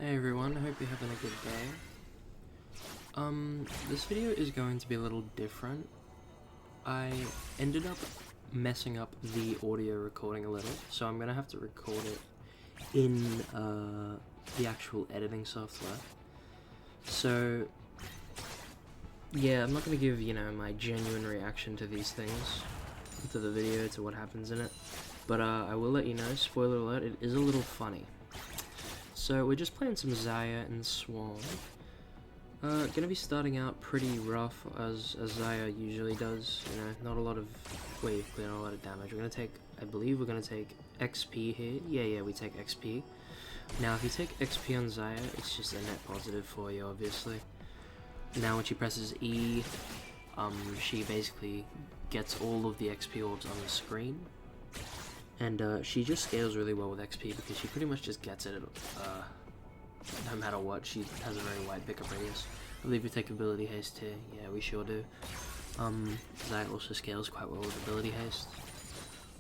Hey everyone, I hope you're having a good day. This video is going to be a little different. I ended up messing up the audio recording a little, so I'm gonna have to record it in the actual editing software. So yeah, I'm not gonna give, my genuine reaction to these things, to the video, to what happens in it, but I will let you know, spoiler alert, it is a little funny. So we're just playing some XAYAH and Swarm. Gonna be starting out pretty rough, as XAYAH usually does. Not a lot of wave clear, not a lot of damage. We're gonna take, I believe we're gonna take XP here. Yeah, we take XP. Now, if you take XP on XAYAH, it's just a net positive for you, obviously. Now, when she presses E, she basically gets all of the XP orbs on the screen. And she just scales really well with XP because she pretty much just gets it no matter what. She has a very wide pickup radius. I believe we take ability haste here. Yeah, we sure do. XAYAH also scales quite well with ability haste.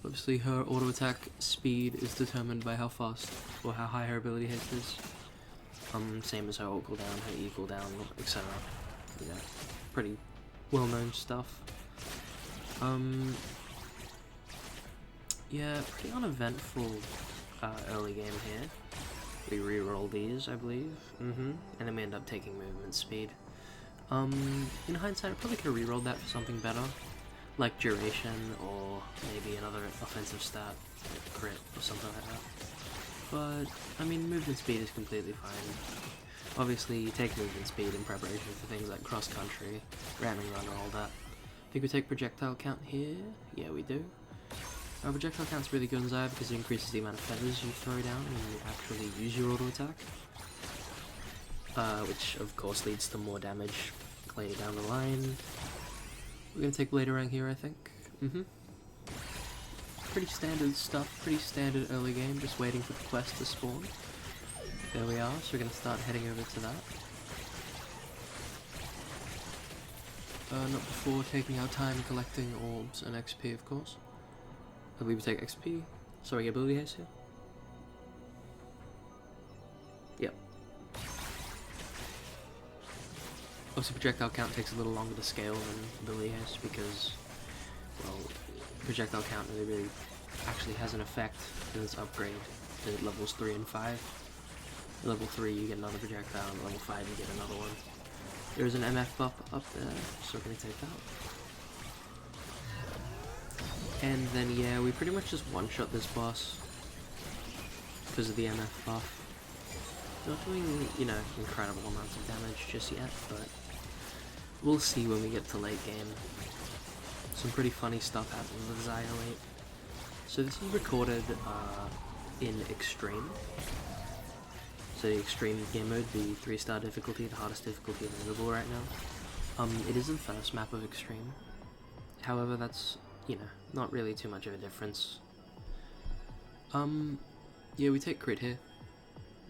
Obviously her auto attack speed is determined by how fast or how high her ability haste is. Same as her ult cooldown, her E cooldown, etc. Yeah, pretty well known stuff. Yeah, pretty uneventful early game here. We re-roll these, I believe. And then we end up taking movement speed. In hindsight, I probably could have re-rolled that for something better, like duration or maybe another offensive stat, like crit or something like that. But I mean, movement speed is completely fine. Obviously, you take movement speed in preparation for things like cross country, ramming run, and all that. I think we take projectile count here. Yeah, we do. Projectile count's really good on XAYAH because it increases the amount of feathers you throw down when you actually use your auto attack. Which of course leads to more damage later down the line. We're gonna take later rank here, I think. Pretty standard stuff, pretty standard early game, just waiting for the quest to spawn. There we are, so we're gonna start heading over to that. Not before taking our time collecting orbs and XP, of course. I believe we take XP. Sorry, ability haste here. Yep. Obviously, projectile count takes a little longer to scale than ability haste because, well, projectile count really actually has an effect in its upgrade to levels 3 and 5. At level 3, you get another projectile, and at level 5, you get another one. There's an MF buff up there, so we're going to take that. And then, yeah, we pretty much just one-shot this boss because of the MF buff. Not doing, incredible amounts of damage just yet, but we'll see when we get to late game. Some pretty funny stuff happens with XAYAH late. So this is recorded in Extreme. So the Extreme game mode, the 3-star difficulty, the hardest difficulty available right now. It is the first map of Extreme. However, that's not really too much of a difference. Yeah, we take crit here.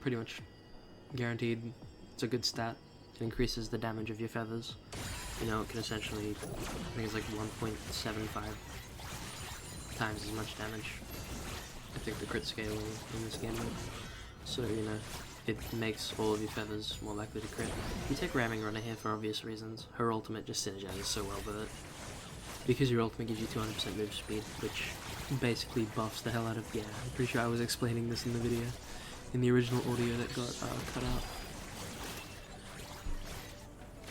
Pretty much guaranteed. It's a good stat. It increases the damage of your feathers. It can essentially, I think it's like 1.75 times as much damage. I think the crit scaling in this game. So, it makes all of your feathers more likely to crit. You take Ramming Runner here for obvious reasons. Her ultimate just synergizes so well with it. Because your ultimate gives you 200% move speed, which basically buffs the hell out of... Yeah, I'm pretty sure I was explaining this in the video, in the original audio that got cut out.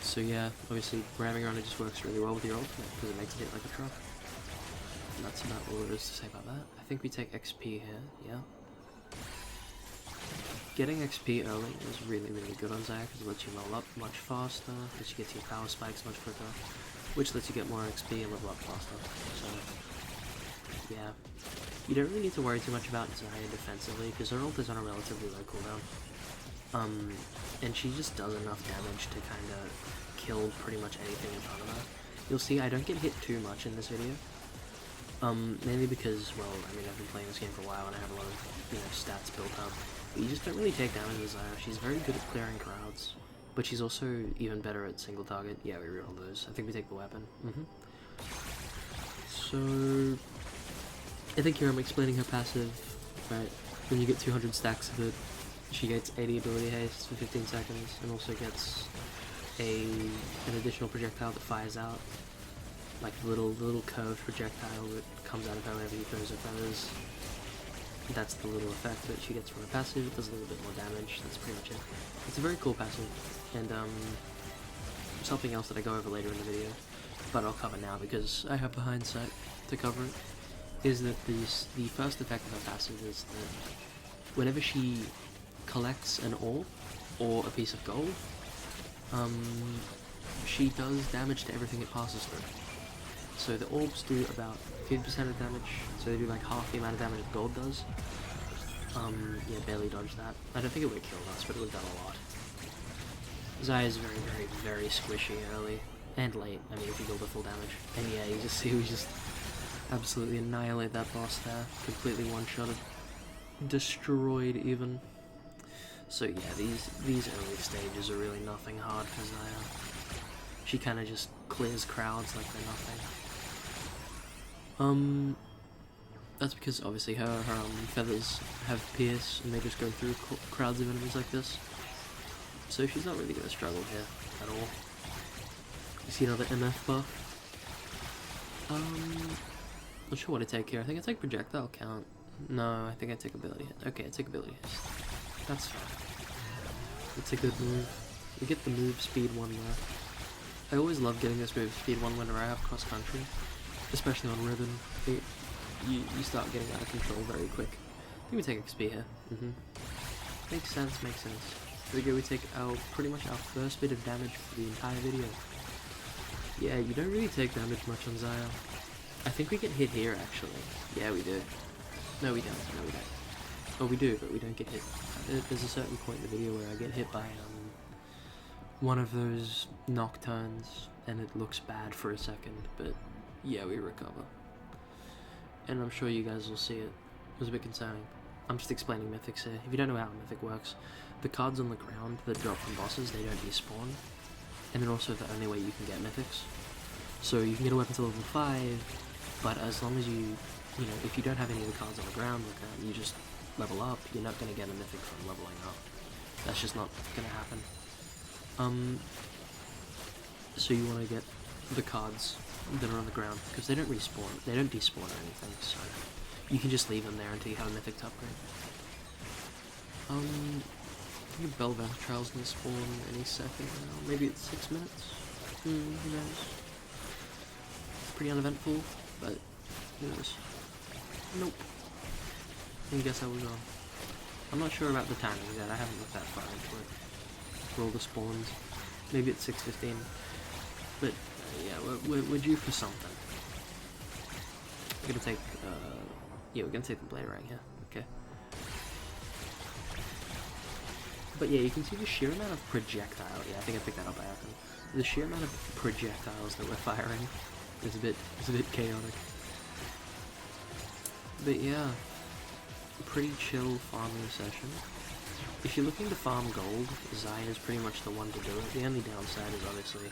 So yeah, obviously ramming runner just works really well with your ultimate, because it makes it hit like a truck. And that's about all there is to say about that. I think we take XP here, yeah. Getting XP early is really good on XAYAH, because it lets you level up much faster, lets you get to your power spikes much quicker, which lets you get more XP and level up faster. So, yeah. You don't really need to worry too much about XAYAH defensively, because her ult is on a relatively low cooldown. And she just does enough damage to kind of kill pretty much anything in front of her. You'll see I don't get hit too much in this video. Mainly because, well, I mean, I've been playing this game for a while and I have a lot of, stats built up. But you just don't really take damage with XAYAH. She's very good at clearing crowds. But she's also even better at single target. Yeah, we reroll those. I think we take the weapon. So, I think here I'm explaining her passive, right? When you get 200 stacks of it, She gets 80 ability haste for 15 seconds, and also gets an additional projectile that fires out, like the little curved projectile that comes out of her whenever he throws her feathers. That's the little effect that she gets from her passive. It does a little bit more damage. That's pretty much it. It's a very cool passive, and something else that I go over later in the video, but I'll cover now because I have the hindsight to cover it, is that the first effect of her passive is that whenever she collects an orb or a piece of gold, she does damage to everything it passes through. So the orbs do about 50% of damage, so they do like half the amount of damage that gold does. Yeah, barely dodged that. I don't think it would have killed us, but it would have done a lot. XAYAH is very, very, very squishy early and late. I mean, if you deal the full damage. And yeah, you just see we just absolutely annihilate that boss there. Completely one-shotted. Destroyed even. So yeah, these early stages are really nothing hard for XAYAH. She kind of just clears crowds like they're nothing. That's because obviously her feathers have pierce and they just go through crowds of enemies like this. So she's not really going to struggle here at all. You see another MF buff? Not sure what I take here. I think I take projectile count. No, I think I take ability hit. Okay, I take ability hit. That's fine. It's a good move. We get the move speed 1 there. I always love getting this move speed 1 whenever I have cross country, especially on ribbon. You start getting out of control very quick. I think we take XP here. Makes sense, makes sense. There we go, we take pretty much our first bit of damage for the entire video. Yeah, you don't really take damage much on XAYAH. I think we get hit here actually. Yeah, we do. No, we don't. No, we don't. Oh, we do, but we don't get hit. There's a certain point in the video where I get hit by one of those nocturnes, and it looks bad for a second, but yeah, we recover. And I'm sure you guys will see it. It was a bit concerning. I'm just explaining mythics here. If you don't know how mythic works, the cards on the ground that drop from bosses, they don't despawn. And they're also the only way you can get mythics. So you can get a weapon to level 5, but as long as you know, if you don't have any of the cards on the ground, you just level up, you're not going to get a mythic from leveling up. That's just not going to happen. So you want to get the cards that are on the ground, because they don't respawn, they don't despawn or anything, so you can just leave them there until you have a mythic to upgrade. I think Bel'Veth Trial's gonna spawn any second now, maybe it's 6 minutes? Who knows? It's pretty uneventful, but who knows? Nope. I guess I was wrong. I'm not sure about the timing yet, I haven't looked that far into it. For all the spawns. Maybe it's 6:15. But yeah, we're due for something. We're gonna take yeah, we're gonna take the blade right here. Okay. But yeah, you can see the sheer amount of projectile. Yeah, I think I picked that up by accident. The sheer amount of projectiles that we're firing is a bit chaotic. But yeah, pretty chill farming session. If you're looking to farm gold, XAYAH is pretty much the one to do it. The only downside is obviously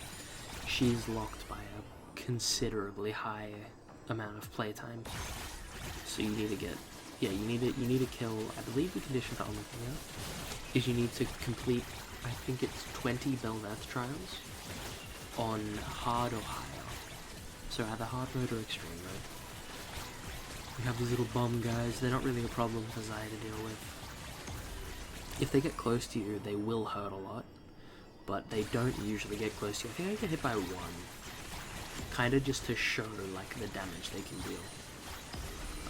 she's locked by a considerably high amount of playtime. So you need to get, yeah, you need to kill, I believe the condition for unlocking that is you need to complete, I think it's 20 Bel'Veth trials on hard or higher. So either hard mode or extreme mode. We have these little bomb guys, they're not really a problem for XAYAH to deal with. If they get close to you, they will hurt a lot, but they don't usually get close to you. I think I get hit by one, kind of just to show like the damage they can deal.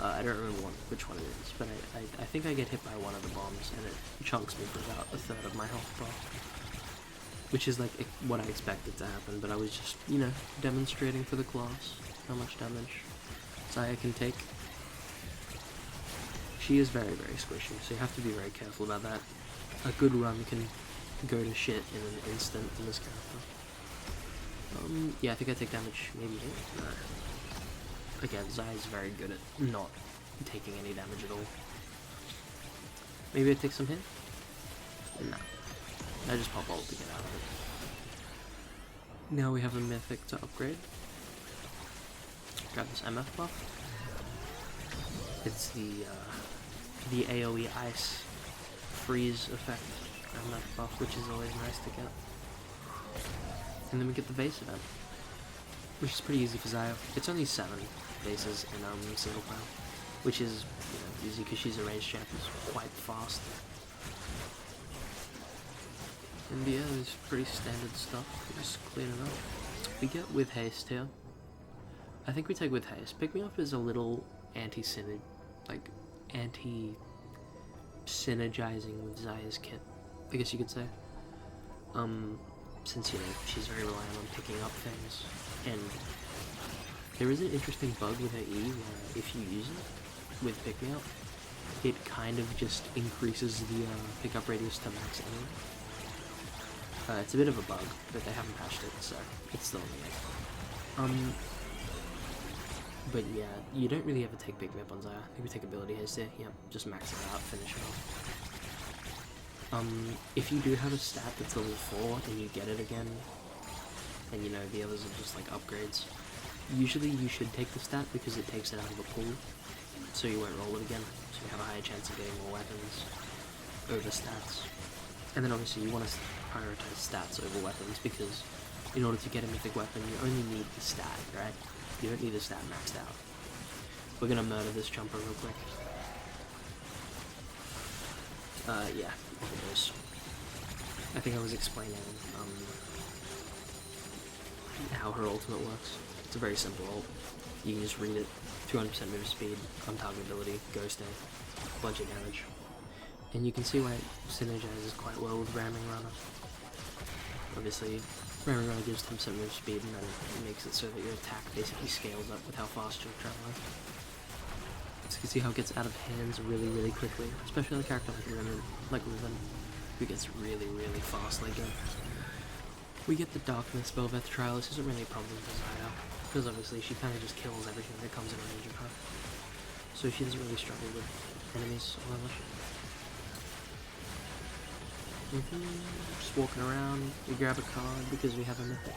I don't remember which one it is, but I think I get hit by one of the bombs, and it chunks me for about 1/3 of my health bar, which is like what I expected to happen, but I was just, you know, demonstrating for the class how much damage XAYAH can take. She is very, very squishy, so you have to be very careful about that. A good run can go to shit in an instant in this character. Yeah, I think I take damage maybe here. No. Again, XAYAH is very good at not taking any damage at all. Maybe I take some hit? No. I just pop ult to get out of it. Now we have a mythic to upgrade. Grab this MF buff. It's the AoE ice. freeze effect and that buff, which is always nice to get. And then we get the base event, which is pretty easy for XAYAH. It's only 7 bases in single player, which is easy because she's a ranged champ, it's quite fast. And yeah, it's pretty standard stuff. We just clean it up. We get with haste here. I think we take with haste. Pick Me Up is a little anti-synergizing with XAYAH's kit, I guess you could say. Since she's very reliant on picking up things, and there is an interesting bug with her E where if you use it with Pick Me Up, it kind of just increases the pickup radius to max anyway. It's a bit of a bug, but they haven't patched it, so it's still in the game. But yeah, you don't really ever take Pick Me Up on XAYAH. I think we take Ability Haste here. Yep, just max it out, finish it off. If you do have a stat that's level 4 and you get it again, and the others are just like upgrades, usually you should take the stat because it takes it out of a pool, so you won't roll it again, so you have a higher chance of getting more weapons over stats. And then obviously you want to prioritize stats over weapons, because in order to get a mythic weapon you only need the stat, right? You don't need the stat maxed out. We're gonna murder this jumper real quick. Yeah, it is. I think I was explaining how her ultimate works. It's a very simple ult. You can just read it. 200% move speed, on-target ability, ghosting, bunch of damage. And you can see why it synergizes quite well with Ramming Runner. Obviously, Ramming Runner gives 10% move speed, and then it makes it so that your attack basically scales up with how fast you're traveling. So you can see how it gets out of hands really, really quickly, especially on a character like Riven, who gets really, really fast late game. We get the Darkness Spellbeth Trial. This isn't really a problem for XAYAH, because obviously she kind of just kills everything that comes in range of her. So she doesn't really struggle with enemies all that much. Just walking around, we grab a card because we have a mythic.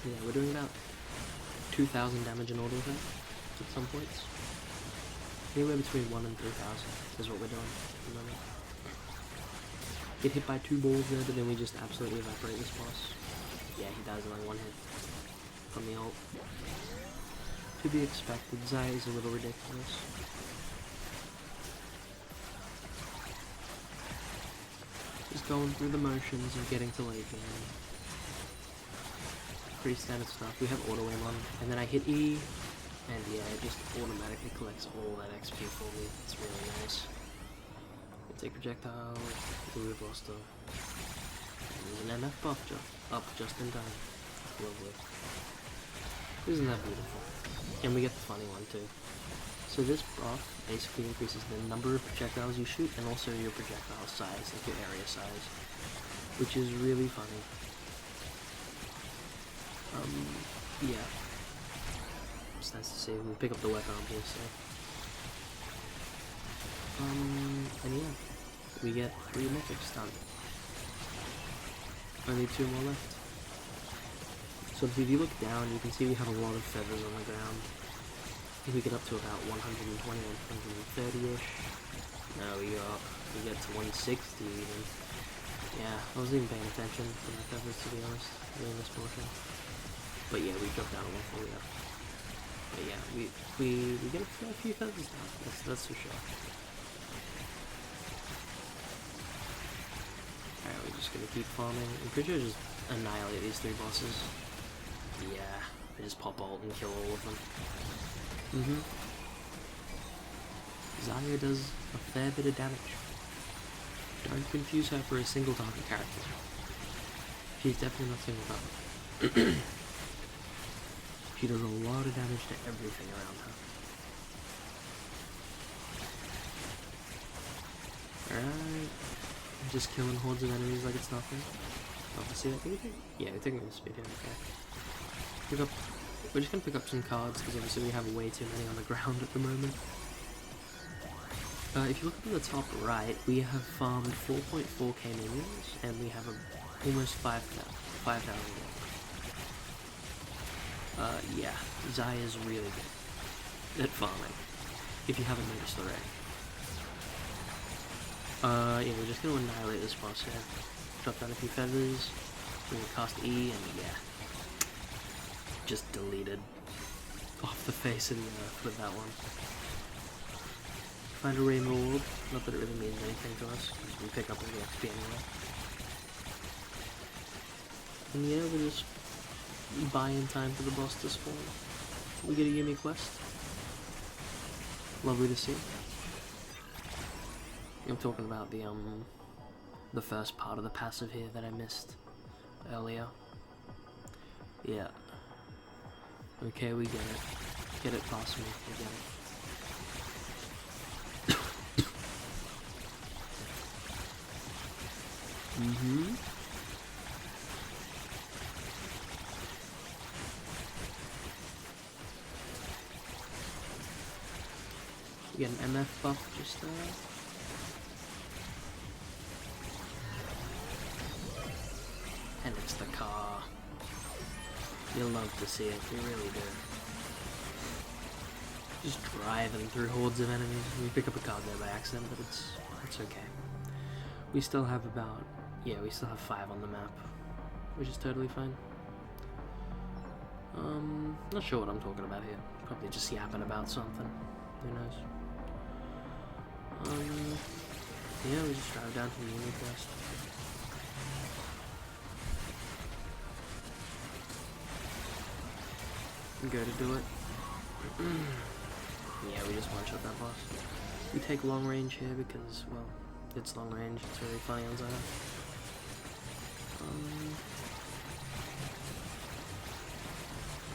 Yeah, we're doing about 2,000 damage in order with her at some points. Anywhere between 1 and 3,000 is what we're doing at the moment. Get hit by 2 balls there, but then we just absolutely evaporate this boss. Yeah, he dies in like 1 hit from the ult. To be expected, XAYAH is a little ridiculous. Just going through the motions of getting to late game. Pretty standard stuff. We have auto aim on, and then I hit E, and yeah, it just automatically collects all that XP for me. It's really nice. We'll take projectile. We've lost a. There's an MF buff up just in time. Lovely. Isn't that beautiful? And we get the funny one too. So this buff basically increases the number of projectiles you shoot and also your projectile size, like your area size, which is really funny. Yeah. It's nice to see. We pick up the weapon, obviously. And yeah, we get 3 mythics done. Only 2 more left. So if you look down, you can see we have a lot of feathers on the ground. I think we get up to about 120, 130-ish. No, we go up. We get to 160 even. Yeah, I wasn't even paying attention to my feathers, to be honest, during this portion. But yeah, we drop down a lot fully up. But yeah, we get a few feathers down. That's for sure. Alright, we're just gonna keep farming. I'm pretty sure just annihilate these 3 bosses. Yeah, I just pop ult and kill all of them. XAYAH does a fair bit of damage. Don't confuse her for a single target character. She's definitely not single target. She does a lot of damage to everything around her. Alright. Just killing hordes of enemies like it's nothing. Obviously, I think yeah, we're taking the speed here, okay. We're just gonna pick up some cards, because obviously we have way too many on the ground at the moment. If you look up at the top right, we have farmed 4.4k minions, and we have almost 5,000. Yeah, XAYAH is really good at farming. if you haven't noticed already. Yeah, we're just gonna annihilate this boss here. Drop down a few feathers, we're gonna cast E, and yeah. Just deleted off the face of the earth with that one. Find a rainbow orb, not that it really means anything to us, because we pick up all the XP anyway. And yeah, we're just buying time for the boss to spawn. We get a Yumi quest. Lovely to see. I'm talking about the first part of the passive here that I missed earlier. Yeah. Okay, we get it. Get it past me, we get it. We get an MF buff just there. And it's the car. You'll love to see it, you really do. Just driving through hordes of enemies. We pick up a card there by accident, but it's okay. We still have about, yeah, we still have 5 on the map, which is totally fine. Not sure what I'm talking about here. Probably just yapping about something. Who knows? Yeah, we just drive down to the Yumi quest. Go to do it. Yeah, we just one-shot that boss. We take long range here because, well, it's long range. It's really funny on XAYAH.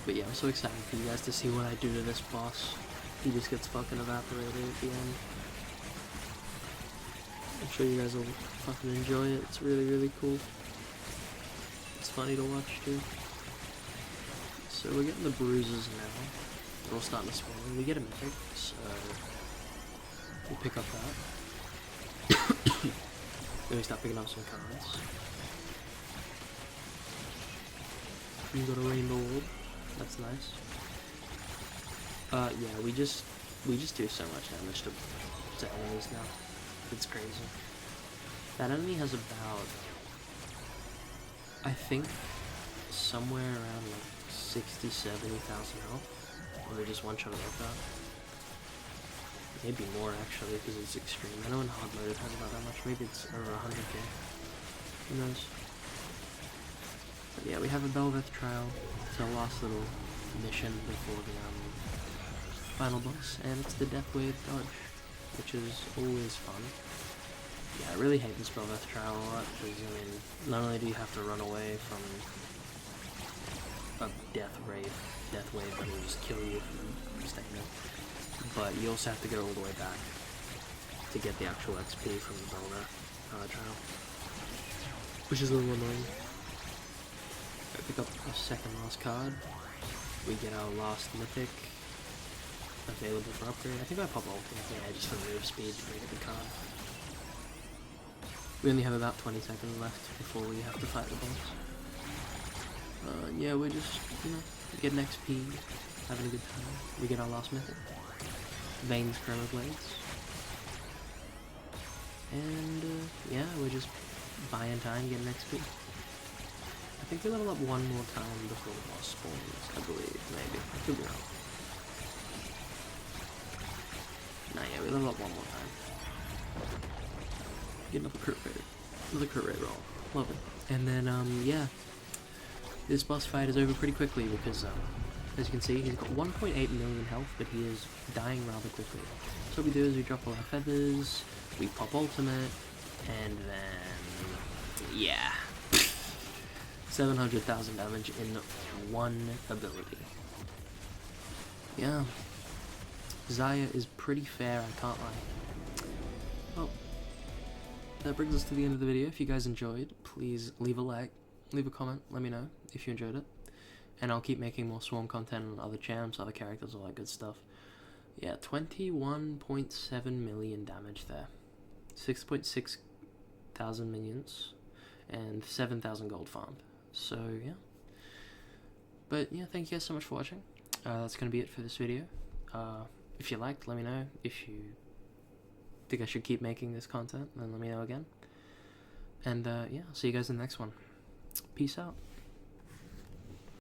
But yeah, I'm so excited for you guys to see what I do to this boss. He just gets fucking evaporated at the end. I'm sure you guys will fucking enjoy it. It's really, really cool. It's funny to watch too. So we're getting the bruises now. They're all starting to spawn. We get a mythic, so we'll pick up that. Then we start picking up some cards. We got a rainbow orb. That's nice. Yeah, we just do so much damage to enemies now. It's crazy. That enemy has about, I think, somewhere around like 60,000-70,000 health. Or they just one-shot it like that. Maybe more actually, because it's extreme. I know in hard mode it has about that much. Maybe it's over 100k. Who knows? But yeah, we have a Belveth trial. It's our last little mission before the final boss, and it's the Death Wave dodge, which is always fun. Yeah, I really hate this Belveth trial a lot, because I mean, not only do you have to run away from a death wave that will just kill you from staying there, but you also have to go all the way back to get the actual XP from the Belveth trial, which is a little annoying. I pick up a second last card. We get our last mythic available for upgrade. I think I pop ultimate, yeah, just for move speed to bring up the card. We only have about 20 seconds left before we have to fight the boss. Yeah, we're just, you know, getting XP, having a good time. We get our last mythic. Veins Chroma Blades. And, yeah, we're just buying time, getting XP. I think we level up one more time before the boss spawns, I believe, maybe. I could be wrong. Nah, yeah, we level up one more time. Get another crit rate. Another crit rate roll. Love it. And then, yeah. This boss fight is over pretty quickly because, as you can see, he's got 1.8 million health, but he is dying rather quickly. So what we do is we drop all our feathers, we pop ultimate, and then, yeah. 700,000 damage in one ability. Yeah. XAYAH is pretty fair, I can't lie. Well, that brings us to the end of the video. If you guys enjoyed, please leave a like, leave a comment, let me know if you enjoyed it. And I'll keep making more Swarm content on other champs, other characters, all that good stuff. Yeah, 21.7 million damage there. 6.6 thousand minions, and 7,000 gold farmed. So, yeah. But, yeah, thank you guys so much for watching. That's going to be it for this video. if you liked, let me know. If you think I should keep making this content, then let me know again. And yeah, I'll see you guys in the next one. Peace out.